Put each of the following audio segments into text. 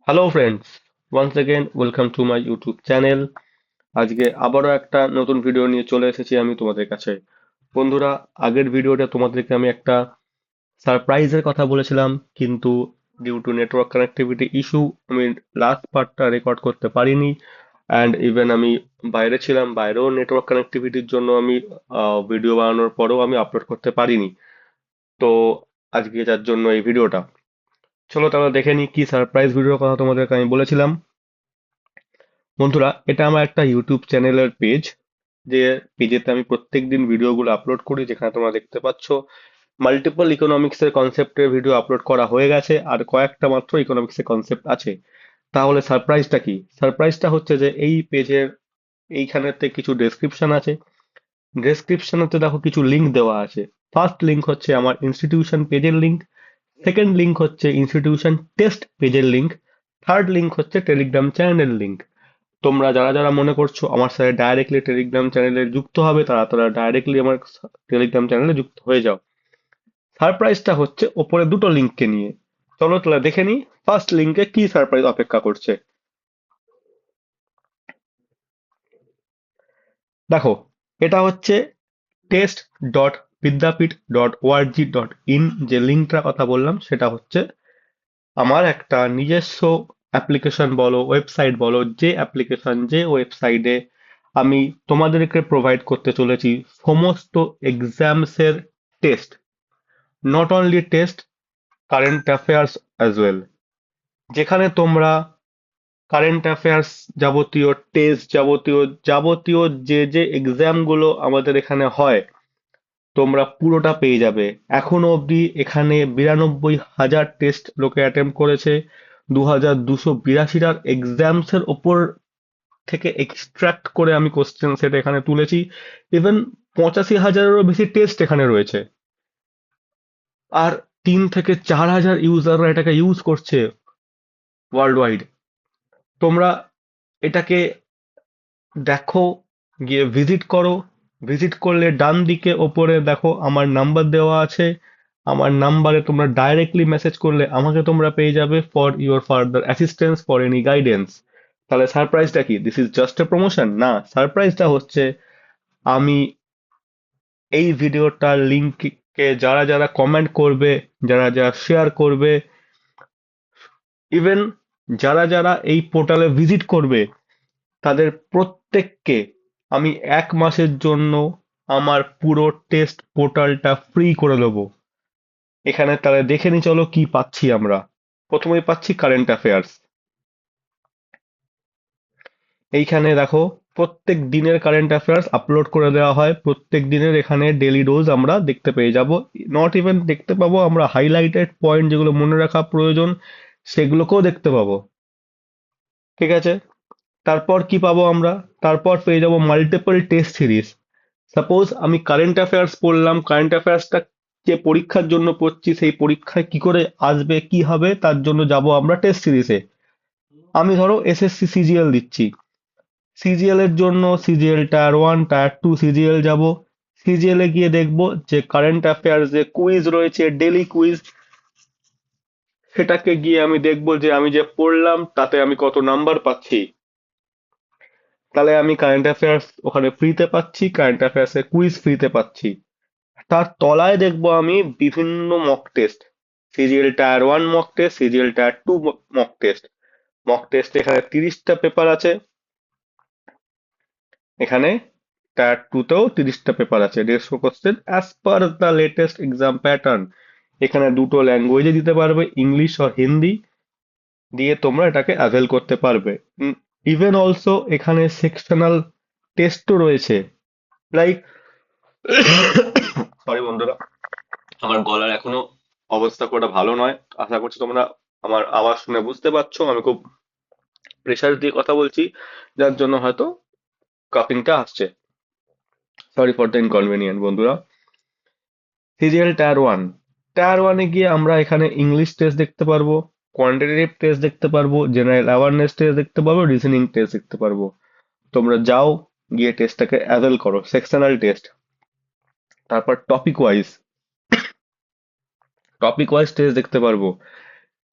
Hello friends, once again welcome to my YouTube channel. আজকে আবারও একটা নতুন ভিডিও নিয়ে চলে এসেছি আমি তোমাদের কাছে। বন্ধুরা, আগের ভিডিওটা তোমাদেরকে আমি একটা সারপ্রাইজের কথা বলেছিলাম, কিন্তু due to network connectivity issue আমি লাস্ট পার্টটা রেকর্ড করতে পারিনি। অ্যান্ড ইভেন আমি বাইরে ছিলাম, বাইরেও নেটওয়ার্ক কানেক্টিভিটির জন্য আমি ভিডিও বানানোর পরেও আমি আপলোড করতে পারিনি। তো আজকে যার জন্য এই ভিডিওটা, চলো তাহলে দেখে নিই কি সারপ্রাইজ ভিডিওর কথা তোমাদেরকে আমি বলেছিলাম। বন্ধুরা, এটা আমার একটা ইউটিউব চ্যানেলের পেজ, যে পেজেতে আমি প্রত্যেকদিন ভিডিওগুলো আপলোড করি, যেখানে তোমরা দেখতে পাচ্ছ মাল্টিপল ইকোনমিক্সের কনসেপ্টের ভিডিও আপলোড করা হয়ে গেছে, আর কয়েকটা মাত্র ইকোনমিক্সের কনসেপ্ট আছে। তাহলে সারপ্রাইজটা কি? সারপ্রাইজটা হচ্ছে যে এই পেজের এইখানেতে কিছু ডেসক্রিপশন আছে। ডেসক্রিপশনেতে দেখো কিছু লিঙ্ক দেওয়া আছে। ফার্স্ট লিঙ্ক হচ্ছে আমার ইনস্টিটিউশন পেজের লিঙ্ক, সেকেন্ড লিঙ্ক হচ্ছে ইনস্টিটিউশন টেস্ট পেজের লিঙ্ক, থার্ড লিঙ্ক হচ্ছে টেলিগ্রাম চ্যানেলের লিঙ্ক। তোমরা যারা যারা মনে করছো আমার সাথে ডাইরেক্টলি টেলিগ্রাম চ্যানেলে যুক্ত হবে, তারা তারা ডাইরেক্টলি আমার টেলিগ্রাম চ্যানেলে যুক্ত হয়ে যাও। সারপ্রাইজটা হচ্ছে ওপরে দুটো লিঙ্ককে নিয়ে। চলো তাহলে দেখে নিই ফার্স্ট লিঙ্কে কি সারপ্রাইজ অপেক্ষা করছে। দেখো, এটা হচ্ছে test.বিদ্যাপীঠ.org.in, যে লিঙ্কটার কথা বললাম সেটা হচ্ছে আমার একটা নিজস্ব অ্যাপ্লিকেশন বলো, ওয়েবসাইট বলো, যে অ্যাপ্লিকেশন যে ওয়েবসাইটে আমি তোমাদেরকে প্রোভাইড করতে চলেছি সমস্ত এক্সামস এর test, not only test, current affairs as well. যেখানে তোমরা কারেন্ট অ্যাফেয়ার্স, যাবতীয় টেস্ট, যাবতীয় যাবতীয় যে যে এক্সাম গুলো আমাদের এখানে হয়, তোমরা পুরোটা পেয়ে যাবে। এখনো অবধি এখানে 92,000 টেস্ট লোকে অ্যাটেম্প করেছে। 2,282টার এক্সামস এর ওপর থেকে এক্সট্রাক্ট করে আমি কোশ্চেন সেট এখানে তুলেছি। ইভেন 85,000-এরও বেশি টেস্ট এখানে রয়েছে। আর 3 থেকে 4 হাজার ইউজাররা এটাকে ইউজ করছে ওয়ার্ল্ড ওয়াইড। তোমরা এটাকে দেখো, গিয়ে ভিজিট করো। ভিজিট করলে ডান দিকে ওপরে দেখো আমার নাম্বার দেওয়া আছে। আমার নাম্বারে তোমরা ডাইরেক্টলি মেসেজ করলে আমাকে তোমরা পেয়ে যাবে for your further assistance, for any guidance. তাহলে সারপ্রাইজটা কি? This is just a promotion না, সারপ্রাইজটা হচ্ছে আমি এই ভিডিওটার লিঙ্ককে যারা যারা কমেন্ট করবে, যারা যারা শেয়ার করবে, ইভেন যারা যারা এই পোর্টালে ভিজিট করবে, তাদের প্রত্যেককে আমি 1 মাসের জন্য আমার পুরো টেস্ট পোর্টালটা ফ্রি করে দেবো। এখানে তাহলে দেখে নি, চলো কি পাচ্ছি আমরা। প্রথমেই পাচ্ছি কারেন্ট অ্যাফেয়ার্স। এইখানে দেখো প্রত্যেক দিনের কারেন্ট অ্যাফেয়ার্স আপলোড করে দেওয়া হয়। প্রত্যেক দিনের এখানে ডেলি ডোজ আমরা দেখতে পেয়ে যাব। নট ইভেন দেখতে পাবো, আমরা হাইলাইটেড পয়েন্ট যেগুলো মনে রাখা প্রয়োজন সেগুলোকেও দেখতে পাবো। ঠিক আছে, তারপর কি পাবো আমরা? তারপর পেয়ে যাব মাল্টিপল টেস্ট সিরিজ। সাপোজ আমি কারেন্ট অ্যাফেয়ার্স পড়লাম, কারেন্ট অ্যাফেয়ার্সটা যে পরীক্ষার জন্য পড়ছি সেই পরীক্ষায় কি করে আসবে, কি হবে, তার জন্য যাব আমরা টেস্ট সিরিজে। আমি ধরো এসএসসি সিজিএল দিচ্ছি, সিজিএল এর জন্য সিজিএল টায়ার 1, টায়ার 2 সিজিএল যাব। সিজিএল এ গিয়ে দেখবো যে কারেন্ট অ্যাফেয়ার্স যে কুইজ রয়েছে, ডেলি কুইজ, সেটাকে গিয়ে আমি দেখবো যে আমি যে পড়লাম তাতে আমি কত নাম্বার পাচ্ছি। তাহলে আমি কারেন্ট অ্যাফেয়ার্স ওখানে ফ্রিতে পাচ্ছি, কারেন্ট অ্যাফেয়ার্স এর কুইজ ফ্রিতে পাচ্ছি। তার তলায় দেখবো আমি বিভিন্ন mock test, CGL tyre 1 mock test, CGL tyre 2 mock test. Mock test এখানে 30টা পেপার আছে, এখানে টায়ার 2 তেও 30টা পেপার আছে, 150 question as per the latest exam pattern. এখানে দুটো ল্যাঙ্গুয়েজে দিতে পারবে, ইংলিশ আর হিন্দি, দিয়ে তোমরা এটাকে অ্যাভেল করতে পারবে। ইভেন অলসো এখানে সেকশনাল টেস্টও রয়েছে। লাইক, সরি বন্ধুরা, আমার গলার এখনো অবস্থা খুব একটা ভালো নয়। আশা করছি তোমরা আমার আওয়াজ শুনে বুঝতে পারছো আমি খুব প্রেশার দিয়ে কথা বলছি, যার জন্য হয়তো কাপিংটা আসছে। সরি ফর দ্য ইনকনভেনিয়েন্ট বন্ধুরা। সিরিয়াল টায়ার 1, টায়ার 1-এ গিয়ে আমরা এখানে ইংলিশ টেস্ট দেখতে পারবো, কোয়ান্টিটেটিভ টেস্ট দেখতে পারবো, জেনারেল অ্যাওয়ারনেস টেস্ট দেখতে পারবো, রিজনিং টেস্ট দেখতে পারবো। তোমরা যাও, গিয়ে টেস্টটাকে অ্যাভেল করো, সেকশনাল টেস্ট। তারপর টপিক ওয়াইজ টেস্ট দেখতে পারবো।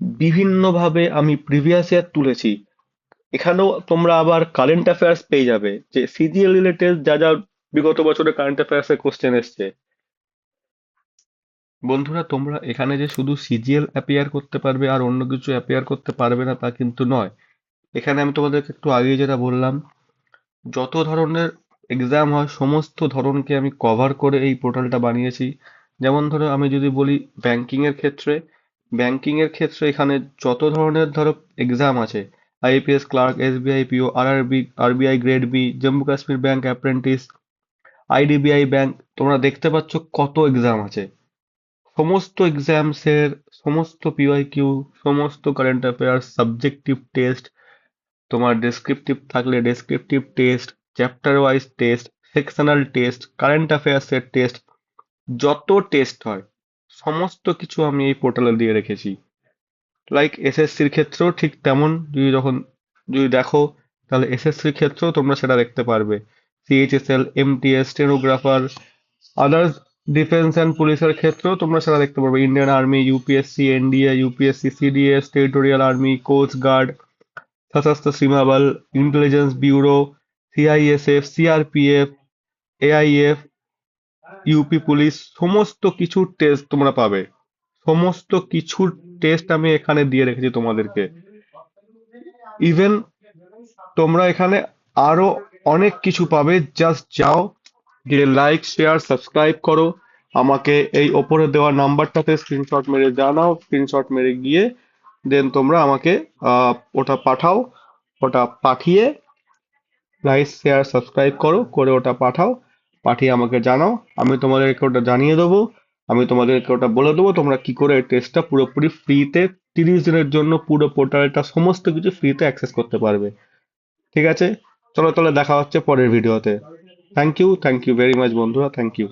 বিভিন্নভাবে আমি প্রিভিয়াস ইয়ার তুলেছি। এখানেও তোমরা আবার কারেন্ট অ্যাফেয়ার্স পেয়ে যাবে, যে সিজিএল রিলেটেড যা যা বিগত বছরে কারেন্ট অ্যাফেয়ার্স এর কোশ্চেন এসছে। বন্ধুরা, তোমরা এখানে যে শুধু সিজিএল অ্যাপিয়ার করতে পারবে আর অন্য কিছু অ্যাপিয়ার করতে পারবে না তা কিন্তু নয়। এখানে আমি তোমাদেরকে একটু আগে যেটা বললাম, যত ধরনের এক্সাম হয় সমস্ত ধরনকে আমি কভার করে এই পোর্টালটা বানিয়েছি। যেমন ধরো আমি যদি বলি ব্যাংকিং এর ক্ষেত্রে এখানে যত ধরনের ধরো এক্সাম আছে, IPS clerk, SBI PO, RRB, RBI grade B, Jammu Kashmir bank apprentice, IDBI bank, তোমরা দেখতে পাচ্ছ কত এক্সাম আছে। সমস্ত এক্সামসের সমস্ত পিওয়াইকিউ, সমস্ত কারেন্ট অ্যাফেয়ার্স, সাবজেক্টিভ টেস্ট, তোমার ডেসক্রিপটিভ থাকলে descriptive test, chapter wise test, sectional test, current অ্যাফেয়ার্সের টেস্ট, যত টেস্ট হয় সমস্ত কিছু আমি এই পোর্টালে দিয়ে রেখেছি। লাইক এসএসসির ক্ষেত্রেও ঠিক তেমন, যদি দেখো তাহলে এসএসসির ক্ষেত্রেও তোমরা সেটা দেখতে পারবে। C H S L, M T S, stenographer, others defence and পুলিশের ক্ষেত্রেও তোমরা সেটা দেখতে পারবে। Indian army, U P S C, N D A, U P S C, C D S, territorial army, coast guard, Sashastra Seema Bal, intelligence bureau, C I S F, C R P F, A I F, U P police, সমস্ত কিছুর টেস্ট তোমরা পাবে। সমস্ত কিছুর টেস্ট আমি এখানে দিয়ে রেখেছি তোমাদেরকে। ইভেন তোমরা এখানে আরো অনেক কিছু পাবে। জাস্ট যাও, গিয়ে লাইক, শেয়ার, সাবস্ক্রাইব করো। আমাকে এই ওপরে দেওয়া নাম্বারটাতে স্ক্রিনশট মেরে জানাও, স্ক্রিনশট মেরে গিয়ে দেন তোমরা আমাকে ওটা পাঠাও। ওটা পাঠিয়ে লাইক, শেয়ার, সাবস্ক্রাইব করো, করে ওটা পাঠাও। পাঠিয়ে আমাকে জানাও, আমি তোমাদেরকে ওটা জানিয়ে দেবো। আমি তোমাদেরকে ওটা বলে দেবো তোমরা কি করে এই টেস্টটা পুরোপুরি ফ্রিতে 30 দিনের জন্য পুরো পোর্টালটা সমস্ত কিছু ফ্রিতে অ্যাক্সেস করতে পারবে। ঠিক আছে, চলো তাহলে দেখা হচ্ছে পরের ভিডিওতে। থ্যাংক ইউ ভেরি মাচ বন্ধুরা, থ্যাংক ইউ।